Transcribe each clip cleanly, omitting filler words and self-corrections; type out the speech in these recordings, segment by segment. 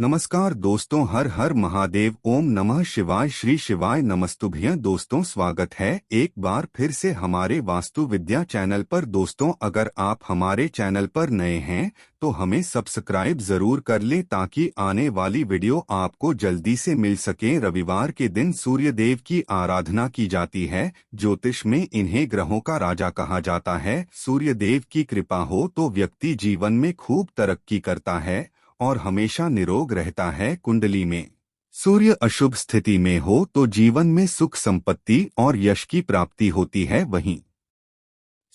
नमस्कार दोस्तों, हर हर महादेव, ओम नमः शिवाय, श्री शिवाय नमस्तुभ्यं। दोस्तों, स्वागत है एक बार फिर से हमारे वास्तु विद्या चैनल पर। दोस्तों, अगर आप हमारे चैनल पर नए हैं तो हमें सब्सक्राइब जरूर कर लें ताकि आने वाली वीडियो आपको जल्दी से मिल सके। रविवार के दिन सूर्य देव की आराधना की जाती है। ज्योतिष में इन्हें ग्रहों का राजा कहा जाता है। सूर्य देव की कृपा हो तो व्यक्ति जीवन में खूब तरक्की करता है और हमेशा निरोग रहता है। कुंडली में सूर्य अशुभ स्थिति में हो तो जीवन में सुख संपत्ति और यश की प्राप्ति होती है। वहीं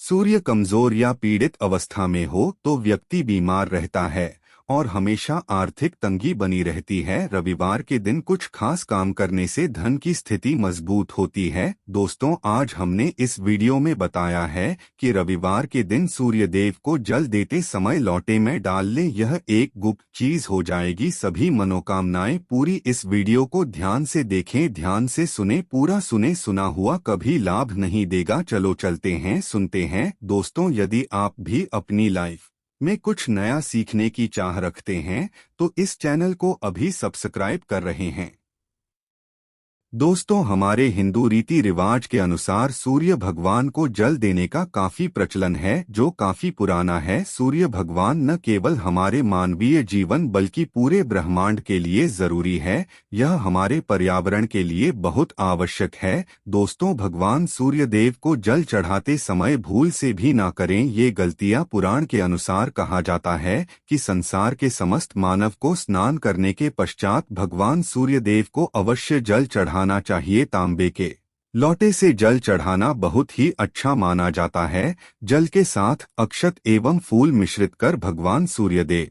सूर्य कमजोर या पीड़ित अवस्था में हो तो व्यक्ति बीमार रहता है और हमेशा आर्थिक तंगी बनी रहती है। रविवार के दिन कुछ खास काम करने से धन की स्थिति मजबूत होती है। दोस्तों, आज हमने इस वीडियो में बताया है कि रविवार के दिन सूर्य देव को जल देते समय लोटे में डाल लें। यह एक गुप्त चीज हो जाएगी। सभी मनोकामनाएं पूरी। इस वीडियो को ध्यान से देखें, ध्यान से सुने, पूरा सुने। सुना हुआ कभी लाभ नहीं देगा। चलो चलते हैं, सुनते हैं। दोस्तों, यदि आप भी अपनी लाइफ में कुछ नया सीखने की चाह रखते हैं तो इस चैनल को अभी सब्सक्राइब कर रहे हैं। दोस्तों, हमारे हिंदू रीति रिवाज के अनुसार सूर्य भगवान को जल देने का काफी प्रचलन है, जो काफी पुराना है। सूर्य भगवान न केवल हमारे मानवीय जीवन बल्कि पूरे ब्रह्मांड के लिए जरूरी है। यह हमारे पर्यावरण के लिए बहुत आवश्यक है। दोस्तों, भगवान सूर्य देव को जल चढ़ाते समय भूल से भी ना करें ये गलतियां। पुराण के अनुसार कहा जाता है कि संसार के समस्त मानव को स्नान करने के पश्चात भगवान सूर्य देव को अवश्य जल चढ़ाना चाहिए। तांबे के लोटे से जल चढ़ाना बहुत ही अच्छा माना जाता है। जल के साथ अक्षत एवं फूल मिश्रित कर भगवान सूर्यदेव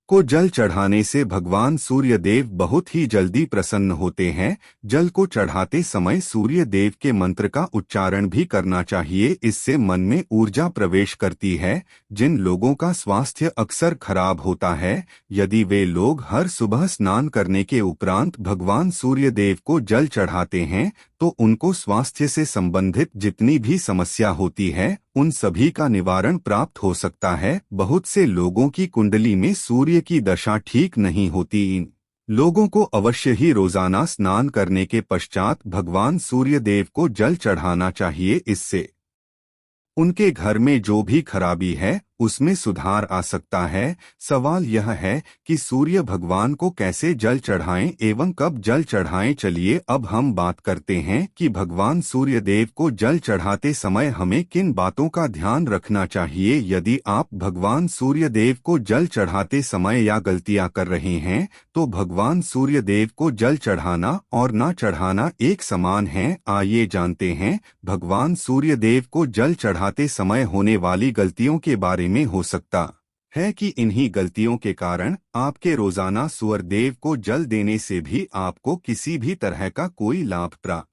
को जल चढ़ाने से भगवान सूर्य देव बहुत ही जल्दी प्रसन्न होते हैं। जल को चढ़ाते समय सूर्य देव के मंत्र का उच्चारण भी करना चाहिए। इससे मन में ऊर्जा प्रवेश करती है। जिन लोगों का स्वास्थ्य अक्सर खराब होता है, यदि वे लोग हर सुबह स्नान करने के उपरांत भगवान सूर्य देव को जल चढ़ाते हैं तो उनको स्वास्थ्य से संबंधित जितनी भी समस्या होती है उन सभी का निवारण प्राप्त हो सकता है। बहुत से लोगों की कुंडली में सूर्य की दशा ठीक नहीं होती। इन लोगों को अवश्य ही रोजाना स्नान करने के पश्चात भगवान सूर्य देव को जल चढ़ाना चाहिए। इससे उनके घर में जो भी खराबी है उसमें सुधार आ सकता है। सवाल यह है कि सूर्य भगवान को कैसे जल चढ़ाएं एवं कब जल चढ़ाएं। चलिए अब हम बात करते हैं कि भगवान सूर्य देव को जल चढ़ाते समय हमें किन बातों का ध्यान रखना चाहिए। यदि आप भगवान सूर्य देव को जल चढ़ाते समय या गलतियां कर रहे हैं तो भगवान सूर्य देव को जल चढ़ाना और ना चढ़ाना एक समान है। आइए जानते हैं भगवान सूर्य देव को जल चढ़ाते समय होने वाली गलतियों के बारे में। हो सकता है कि इन्हीं गलतियों के कारण आपके रोजाना सूर्य देव को जल देने से भी आपको किसी भी तरह का कोई लाभ प्राप्त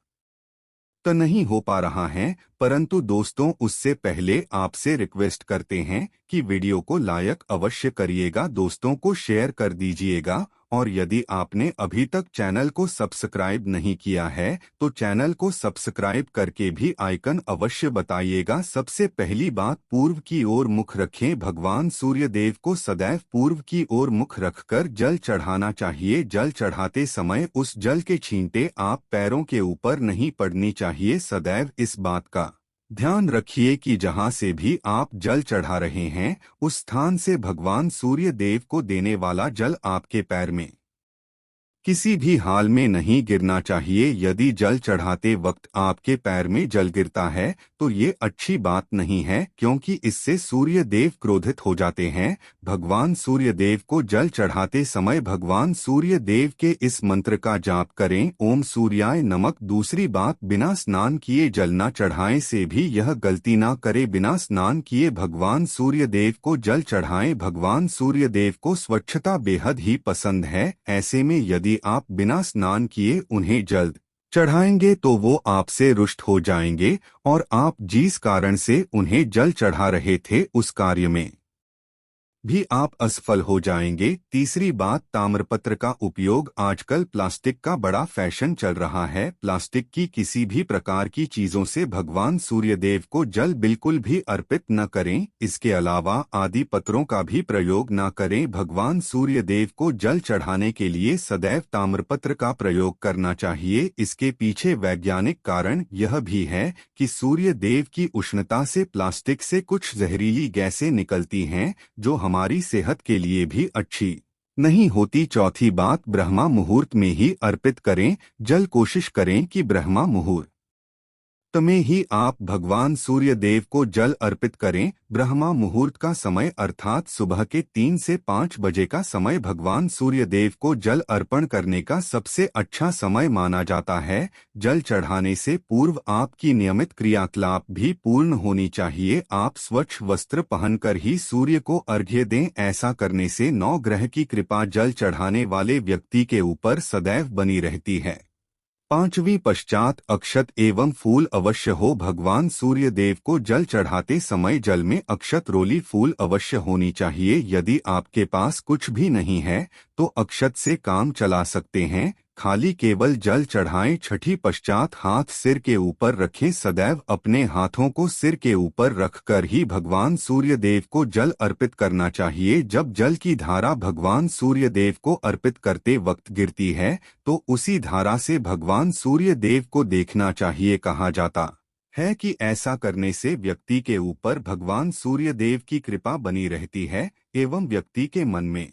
तो नहीं हो पा रहा है। परंतु दोस्तों, उससे पहले आपसे रिक्वेस्ट करते हैं कि वीडियो को लाइक अवश्य करिएगा, दोस्तों को शेयर कर दीजिएगा और यदि आपने अभी तक चैनल को सब्सक्राइब नहीं किया है तो चैनल को सब्सक्राइब करके भी आइकन अवश्य बताइएगा। सबसे पहली बात, पूर्व की ओर मुख रखें। भगवान सूर्य देव को सदैव पूर्व की ओर मुख रखकर जल चढ़ाना चाहिए। जल चढ़ाते समय उस जल के छींटे आप पैरों के ऊपर नहीं पड़नी चाहिए। सदैव इस बात का ध्यान रखिए कि जहां से भी आप जल चढ़ा रहे हैं उस स्थान से भगवान सूर्य देव को देने वाला जल आपके पैर में किसी भी हाल में नहीं गिरना चाहिए। यदि जल चढ़ाते वक्त आपके पैर में जल गिरता है तो ये अच्छी बात नहीं है, क्योंकि इससे सूर्य देव क्रोधित हो जाते हैं। भगवान सूर्य देव को जल चढ़ाते समय भगवान सूर्य देव के इस मंत्र का जाप करें, ओम सूर्याय नमः। दूसरी बात, बिना स्नान किए जल न चढ़ाएं से भी यह गलती ना करे। बिना स्नान किए भगवान सूर्य देव को जल चढ़ाएं। भगवान सूर्य देव को स्वच्छता बेहद ही पसंद है। ऐसे में यदि आप बिना स्नान किए उन्हें जल चढ़ाएंगे तो वो आपसे रुष्ट हो जाएंगे और आप जिस कारण से उन्हें जल चढ़ा रहे थे उस कार्य में भी आप असफल हो जाएंगे। तीसरी बात, ताम्रपत्र का उपयोग। आजकल प्लास्टिक का बड़ा फैशन चल रहा है। प्लास्टिक की किसी भी प्रकार की चीजों से भगवान सूर्यदेव को जल बिल्कुल भी अर्पित न करें। इसके अलावा आदि पत्रों का भी प्रयोग न करें। भगवान सूर्यदेव को जल चढ़ाने के लिए सदैव ताम्रपत्र का प्रयोग करना चाहिए। इसके पीछे वैज्ञानिक कारण यह भी है कि सूर्य देव की उष्णता से प्लास्टिक से कुछ जहरीली गैसें निकलती हैं जो हमारी सेहत के लिए भी अच्छी नहीं होती। चौथी बात, ब्रह्मा मुहूर्त में ही अर्पित करें जल। कोशिश करें कि ब्रह्मा मुहूर्त में ही आप भगवान सूर्य देव को जल अर्पित करें। ब्रह्मा मुहूर्त का समय अर्थात सुबह के 3 से 5 बजे का समय भगवान सूर्य देव को जल अर्पण करने का सबसे अच्छा समय माना जाता है। जल चढ़ाने से पूर्व आपकी नियमित क्रियाकलाप भी पूर्ण होनी चाहिए। आप स्वच्छ वस्त्र पहनकर ही सूर्य को अर्घ्य दें। ऐसा करने से 9 ग्रह की कृपा जल चढ़ाने वाले व्यक्ति के ऊपर सदैव बनी रहती है। पांचवी, पश्चात अक्षत एवं फूल अवश्य हो। भगवान सूर्य देव को जल चढ़ाते समय जल में अक्षत रोली फूल अवश्य होनी चाहिए। यदि आपके पास कुछ भी नहीं है तो अक्षत से काम चला सकते हैं। खाली केवल जल चढ़ाएं। छठी, पश्चात हाथ सिर के ऊपर रखें। सदैव अपने हाथों को सिर के ऊपर रखकर ही भगवान सूर्य देव को जल अर्पित करना चाहिए। जब जल की धारा भगवान सूर्य देव को अर्पित करते वक्त गिरती है तो उसी धारा से भगवान सूर्य देव को देखना चाहिए। कहा जाता है कि ऐसा करने से व्यक्ति के ऊपर भगवान सूर्य देव की कृपा बनी रहती है एवं व्यक्ति के मन में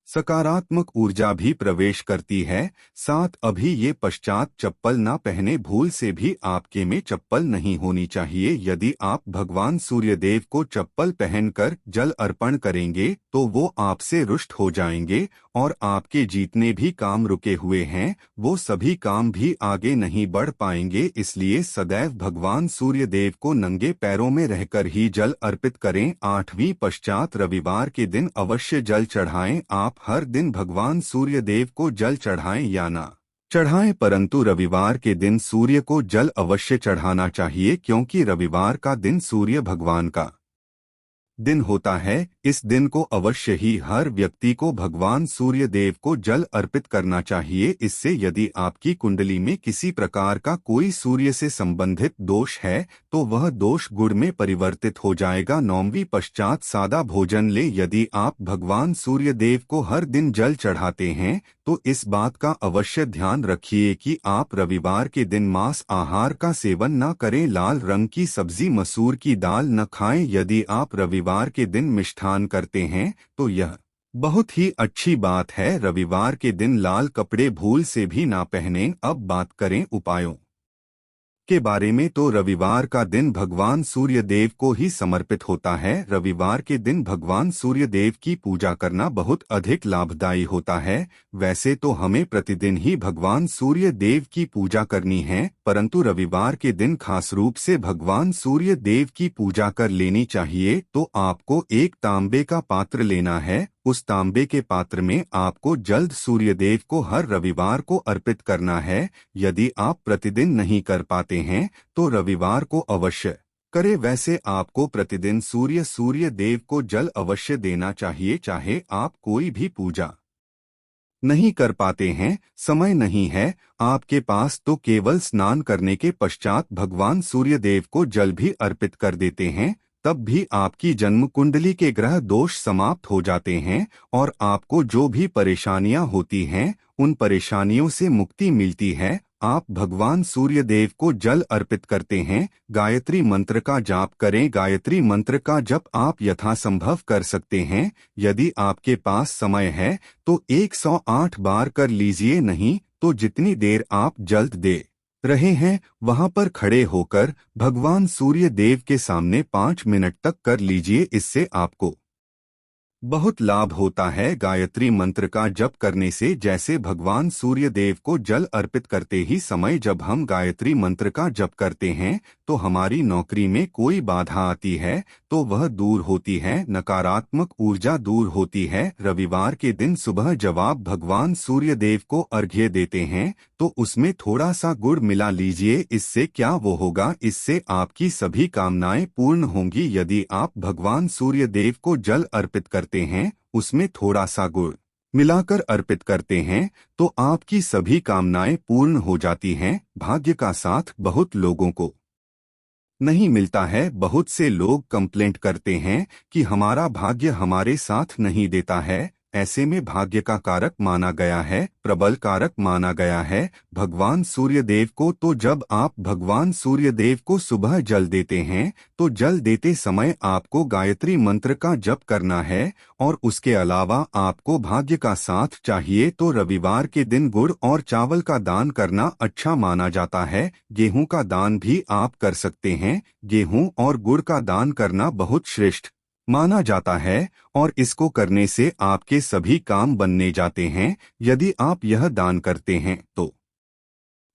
सकारात्मक ऊर्जा भी प्रवेश करती है। साथ अभी ये पश्चात चप्पल ना पहने। भूल से भी आपके में चप्पल नहीं होनी चाहिए। यदि आप भगवान सूर्यदेव को चप्पल पहनकर जल अर्पण करेंगे तो वो आपसे रुष्ट हो जाएंगे और आपके जितने भी काम रुके हुए हैं वो सभी काम भी आगे नहीं बढ़ पाएंगे। इसलिए सदैव भगवान सूर्यदेव को नंगे पैरों में रहकर ही जल अर्पित करें। आठवीं, पश्चात रविवार के दिन अवश्य जल चढ़ाएं। आप हर दिन भगवान सूर्यदेव को जल चढ़ाएं या ना चढ़ाएं, परंतु रविवार के दिन सूर्य को जल अवश्य चढ़ाना चाहिए क्योंकि रविवार का दिन सूर्य भगवान का दिन होता है। इस दिन को अवश्य ही हर व्यक्ति को भगवान सूर्य देव को जल अर्पित करना चाहिए। इससे यदि आपकी कुंडली में किसी प्रकार का कोई सूर्य से संबंधित दोष है तो वह दोष गुण में परिवर्तित हो जाएगा। नौवीं, पश्चात सादा भोजन ले। यदि आप भगवान सूर्य देव को हर दिन जल चढ़ाते हैं तो इस बात का अवश्य ध्यान रखिए कि आप रविवार के दिन मांस आहार का सेवन न करें। लाल रंग की सब्जी, मसूर की दाल न खाएं। यदि आप रविवार के दिन मिष्ठान करते हैं तो यह बहुत ही अच्छी बात है। रविवार के दिन लाल कपड़े भूल से भी ना पहनें। अब बात करें उपायों के बारे में तो रविवार का दिन भगवान सूर्य देव को ही समर्पित होता है। रविवार के दिन भगवान सूर्य देव की पूजा करना बहुत अधिक लाभदायी होता है। वैसे तो हमें प्रतिदिन ही भगवान सूर्य देव की पूजा करनी है, परंतु रविवार के दिन खास रूप से भगवान सूर्य देव की पूजा कर लेनी चाहिए। तो आपको एक तांबे का पात्र लेना है। उस तांबे के पात्र में आपको जल्द सूर्यदेव को हर रविवार को अर्पित करना है। यदि आप प्रतिदिन नहीं कर पाते हैं तो रविवार को अवश्य करें। वैसे आपको प्रतिदिन सूर्य देव को जल अवश्य देना चाहिए। चाहे आप कोई भी पूजा नहीं कर पाते हैं, समय नहीं है आपके पास, तो केवल स्नान करने के पश्चात भगवान सूर्यदेव को जल भी अर्पित कर देते हैं। तब भी आपकी जन्म कुंडली के ग्रह दोष समाप्त हो जाते हैं और आपको जो भी परेशानियां होती हैं उन परेशानियों से मुक्ति मिलती है। आप भगवान सूर्यदेव को जल अर्पित करते हैं। गायत्री मंत्र का जाप करें। गायत्री मंत्र का जप आप यथासंभव कर सकते हैं। यदि आपके पास समय है तो 108 बार कर लीजिए, नहीं तो जितनी देर आप जल्द दे रहे हैं वहां पर खड़े होकर भगवान सूर्य देव के सामने 5 मिनट तक कर लीजिए। इससे आपको बहुत लाभ होता है गायत्री मंत्र का जप करने से। जैसे भगवान सूर्य देव को जल अर्पित करते ही समय जब हम गायत्री मंत्र का जप करते हैं तो हमारी नौकरी में कोई बाधा आती है तो वह दूर होती है, नकारात्मक ऊर्जा दूर होती है। रविवार के दिन सुबह जब आप भगवान सूर्य देव को अर्घ्य देते हैं तो उसमें थोड़ा सा गुड़ मिला लीजिए। इससे क्या वो होगा, इससे आपकी सभी कामनाएं पूर्ण होंगी। यदि आप भगवान सूर्य देव को जल अर्पित करते हैं, उसमें थोड़ा सा गुड़ मिलाकर अर्पित करते हैं तो आपकी सभी कामनाएं पूर्ण हो जाती हैं। भाग्य का साथ बहुत लोगों को नहीं मिलता है। बहुत से लोग कंप्लेंट करते हैं कि हमारा भाग्य हमारे साथ नहीं देता है। ऐसे में भाग्य का कारक माना गया है, प्रबल कारक माना गया है भगवान सूर्य देव को। तो जब आप भगवान सूर्य देव को सुबह जल देते हैं तो जल देते समय आपको गायत्री मंत्र का जप करना है। और उसके अलावा आपको भाग्य का साथ चाहिए तो रविवार के दिन गुड़ और चावल का दान करना अच्छा माना जाता है। गेहूं का दान भी आप कर सकते हैं। गेहूं और गुड़ का दान करना बहुत श्रेष्ठ माना जाता है और इसको करने से आपके सभी काम बनने जाते हैं। यदि आप यह दान करते हैं तो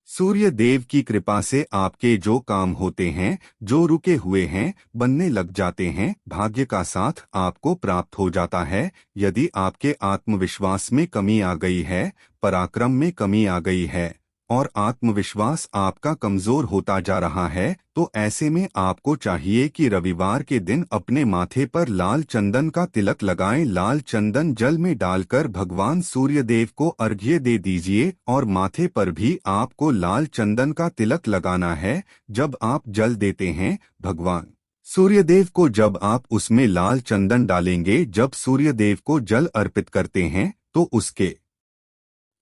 सूर्य देव की कृपा से आपके जो काम होते हैं, जो रुके हुए हैं, बनने लग जाते हैं। भाग्य का साथ आपको प्राप्त हो जाता है। यदि आपके आत्मविश्वास में कमी आ गई है, पराक्रम में कमी आ गई है और आत्मविश्वास आपका कमजोर होता जा रहा है तो ऐसे में आपको चाहिए कि रविवार के दिन अपने माथे पर लाल चंदन का तिलक लगाएं। लाल चंदन जल में डालकर भगवान सूर्य देव को अर्घ्य दे दीजिए और माथे पर भी आपको लाल चंदन का तिलक लगाना है। जब आप जल देते हैं भगवान सूर्यदेव को, जब आप उसमें लाल चंदन डालेंगे, जब सूर्यदेव को जल अर्पित करते हैं तो उसके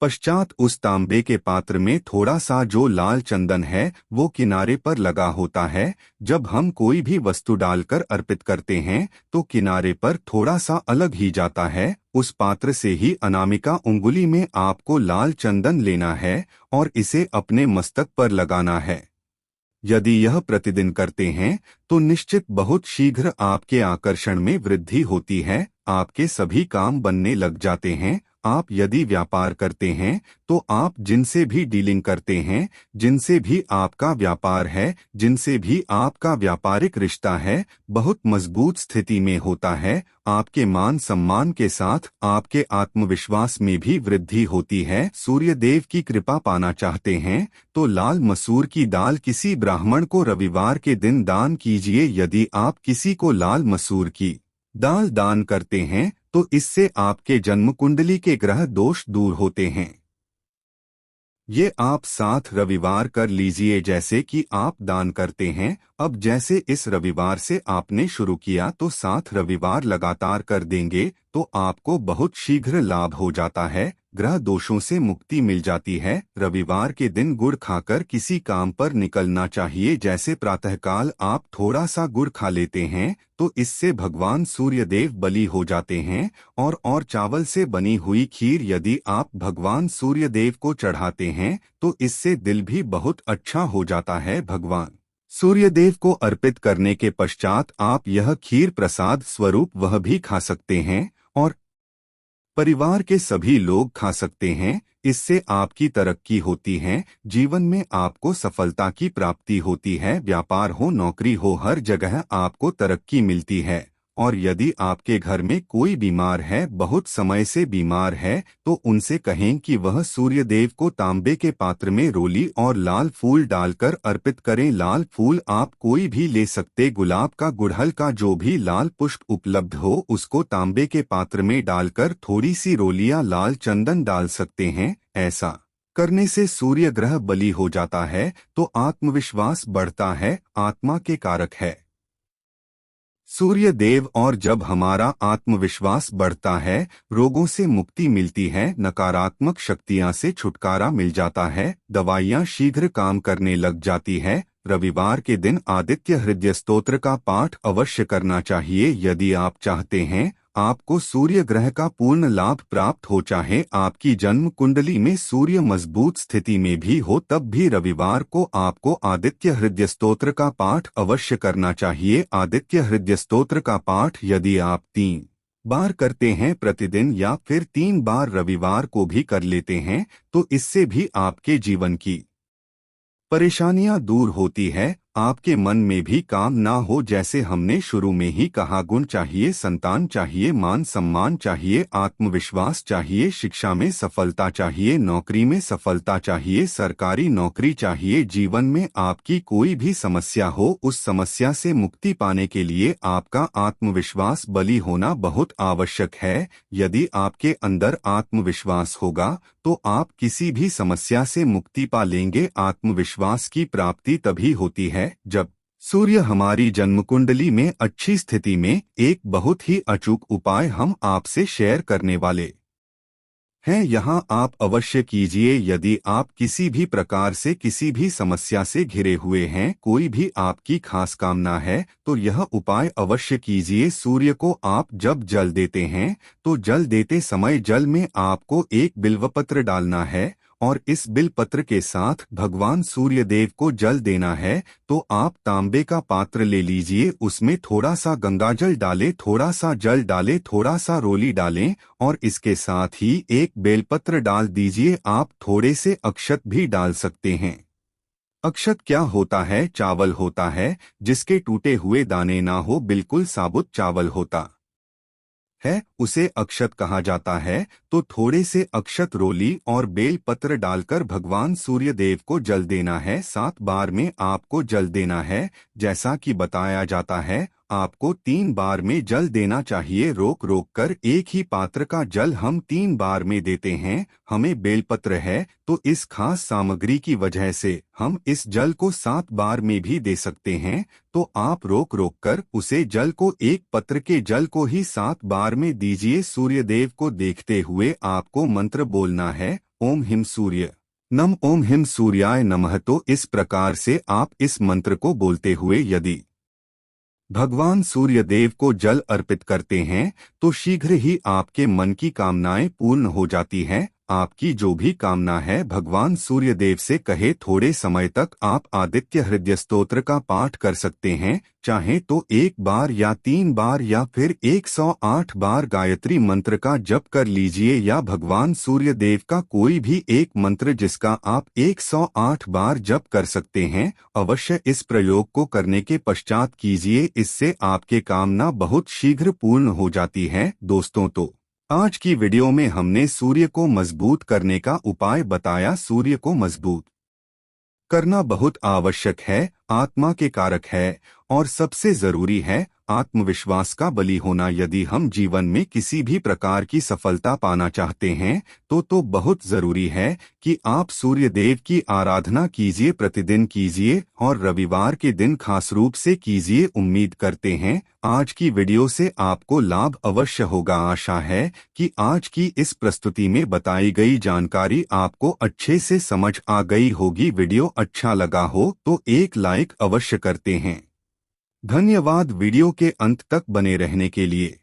पश्चात उस तांबे के पात्र में थोड़ा सा जो लाल चंदन है वो किनारे पर लगा होता है। जब हम कोई भी वस्तु डालकर अर्पित करते हैं तो किनारे पर थोड़ा सा अलग ही जाता है। उस पात्र से ही अनामिका उंगली में आपको लाल चंदन लेना है और इसे अपने मस्तक पर लगाना है। यदि यह प्रतिदिन करते हैं तो निश्चित बहुत शीघ्र आपके आकर्षण में वृद्धि होती है। आपके सभी काम बनने लग जाते हैं। आप यदि व्यापार करते हैं तो आप जिनसे भी डीलिंग करते हैं, जिनसे भी आपका व्यापार है, जिनसे भी आपका व्यापारिक रिश्ता है, बहुत मजबूत स्थिति में होता है। आपके मान सम्मान के साथ आपके आत्मविश्वास में भी वृद्धि होती है। सूर्य देव की कृपा पाना चाहते हैं तो लाल मसूर की दाल किसी ब्राह्मण को रविवार के दिन दान कीजिए। यदि आप किसी को लाल मसूर की दाल दान करते हैं तो इससे आपके जन्म कुंडली के ग्रह दोष दूर होते हैं। ये आप 7 रविवार कर लीजिए जैसे कि आप दान करते हैं। अब जैसे इस रविवार से आपने शुरू किया तो 7 रविवार लगातार कर देंगे तो आपको बहुत शीघ्र लाभ हो जाता है। ग्रह दोषों से मुक्ति मिल जाती है। रविवार के दिन गुड़ खाकर किसी काम पर निकलना चाहिए। जैसे प्रातःकाल आप थोड़ा सा गुड़ खा लेते हैं तो इससे भगवान सूर्यदेव बलि हो जाते हैं। और चावल से बनी हुई खीर यदि आप भगवान सूर्यदेव को चढ़ाते हैं तो इससे दिल भी बहुत अच्छा हो जाता है। भगवान सूर्यदेव को अर्पित करने के पश्चात आप यह खीर प्रसाद स्वरूप वह भी खा सकते हैं और परिवार के सभी लोग खा सकते हैं। इससे आपकी तरक्की होती है। जीवन में आपको सफलता की प्राप्ति होती है। व्यापार हो, नौकरी हो, हर जगह आपको तरक्की मिलती है। और यदि आपके घर में कोई बीमार है, बहुत समय से बीमार है, तो उनसे कहें कि वह सूर्यदेव को तांबे के पात्र में रोली और लाल फूल डालकर अर्पित करें। लाल फूल आप कोई भी ले सकते, गुलाब का, गुड़हल का, जो भी लाल पुष्प उपलब्ध हो उसको तांबे के पात्र में डालकर थोड़ी सी रोलियां लाल चंदन डाल सकते हैं। ऐसा करने से सूर्य ग्रह बलि हो जाता है तो आत्मविश्वास बढ़ता है। आत्मा के कारक है सूर्य देव और जब हमारा आत्मविश्वास बढ़ता है, रोगों से मुक्ति मिलती है, नकारात्मक शक्तियां से छुटकारा मिल जाता है, दवाइयां शीघ्र काम करने लग जाती है। रविवार के दिन आदित्य हृदय स्तोत्र का पाठ अवश्य करना चाहिए। यदि आप चाहते हैं आपको सूर्य ग्रह का पूर्ण लाभ प्राप्त हो, चाहे आपकी जन्म कुंडली में सूर्य मजबूत स्थिति में भी हो, तब भी रविवार को आपको आदित्य हृदय स्तोत्र का पाठ अवश्य करना चाहिए। आदित्य हृदय स्तोत्र का पाठ यदि आप 3 बार करते हैं प्रतिदिन या फिर 3 बार रविवार को भी कर लेते हैं तो इससे भी आपके जीवन की परेशानियां दूर होती है। आपके मन में भी काम ना हो, जैसे हमने शुरू में ही कहा, गुण चाहिए, संतान चाहिए, मान सम्मान चाहिए, आत्मविश्वास चाहिए, शिक्षा में सफलता चाहिए, नौकरी में सफलता चाहिए, सरकारी नौकरी चाहिए। जीवन में आपकी कोई भी समस्या हो, उस समस्या से मुक्ति पाने के लिए आपका आत्मविश्वास बली होना बहुत आवश्यक है। यदि आपके अंदर आत्मविश्वास होगा तो आप किसी भी समस्या से मुक्ति पा लेंगे। आत्मविश्वास की प्राप्ति तभी होती है जब सूर्य हमारी जन्म कुंडली में अच्छी स्थिति में। एक बहुत ही अचूक उपाय हम आपसे शेयर करने वाले हैं, यहाँ आप अवश्य कीजिए। यदि आप किसी भी प्रकार से किसी भी समस्या से घिरे हुए हैं, कोई भी आपकी खास कामना है, तो यह उपाय अवश्य कीजिए। सूर्य को आप जब जल देते हैं तो जल देते समय जल में आपको एक बिल्वपत्र डालना है और इस बिलपत्र के साथ भगवान सूर्य देव को जल देना है। तो आप तांबे का पात्र ले लीजिए, उसमें थोड़ा सा गंगाजल डालें, थोड़ा सा जल डालें, थोड़ा सा रोली डालें और इसके साथ ही एक बेलपत्र डाल दीजिए। आप थोड़े से अक्षत भी डाल सकते हैं। अक्षत क्या होता है? चावल होता है जिसके टूटे हुए दाने ना हो, बिल्कुल साबुत चावल होता है, उसे अक्षत कहा जाता है। तो थोड़े से अक्षत रोली और बेल पत्र डालकर भगवान सूर्य देव को जल देना है। 7 बार में आपको जल देना है। जैसा कि बताया जाता है, आपको 3 बार में जल देना चाहिए, रोक रोक कर। एक ही पात्र का जल हम 3 बार में देते हैं। हमें बेलपत्र है तो इस खास सामग्री की वजह से हम इस जल को 7 बार में भी दे सकते हैं। तो आप रोक रोक कर उसे जल को, एक पत्र के जल को ही 7 बार में दीजिए। सूर्य देव को देखते हुए आपको मंत्र बोलना है, ओम हिम सूर्य नम, ओम हिम सूर्याय नमः। तो इस प्रकार से आप इस मंत्र को बोलते हुए यदि भगवान सूर्य देव को जल अर्पित करते हैं तो शीघ्र ही आपके मन की कामनाएं पूर्ण हो जाती हैं। आपकी जो भी कामना है भगवान सूर्य देव से कहे। थोड़े समय तक आप आदित्य हृदय स्तोत्र का पाठ कर सकते हैं, चाहे तो 1 बार या 3 बार या फिर 108 बार गायत्री मंत्र का जप कर लीजिए, या भगवान सूर्य देव का कोई भी एक मंत्र जिसका आप 108 बार जप कर सकते हैं। अवश्य इस प्रयोग को करने के पश्चात कीजिए, इससे आपके कामना बहुत शीघ्र पूर्ण हो जाती है। दोस्तों, तो आज की वीडियो में हमने सूर्य को मजबूत करने का उपाय बताया। सूर्य को मजबूत करना बहुत आवश्यक है, आत्मा के कारक है और सबसे जरूरी है आत्मविश्वास का बली होना। यदि हम जीवन में किसी भी प्रकार की सफलता पाना चाहते हैं तो बहुत जरूरी है कि आप सूर्य देव की आराधना कीजिए, प्रतिदिन कीजिए और रविवार के दिन खास रूप से कीजिए। उम्मीद करते हैं आज की वीडियो से आपको लाभ अवश्य होगा। आशा है कि आज की इस प्रस्तुति में बताई गई जानकारी आपको अच्छे से समझ आ गई होगी। वीडियो अच्छा लगा हो तो एक लाइक अवश्य करते हैं। धन्यवाद वीडियो के अंत तक बने रहने के लिए।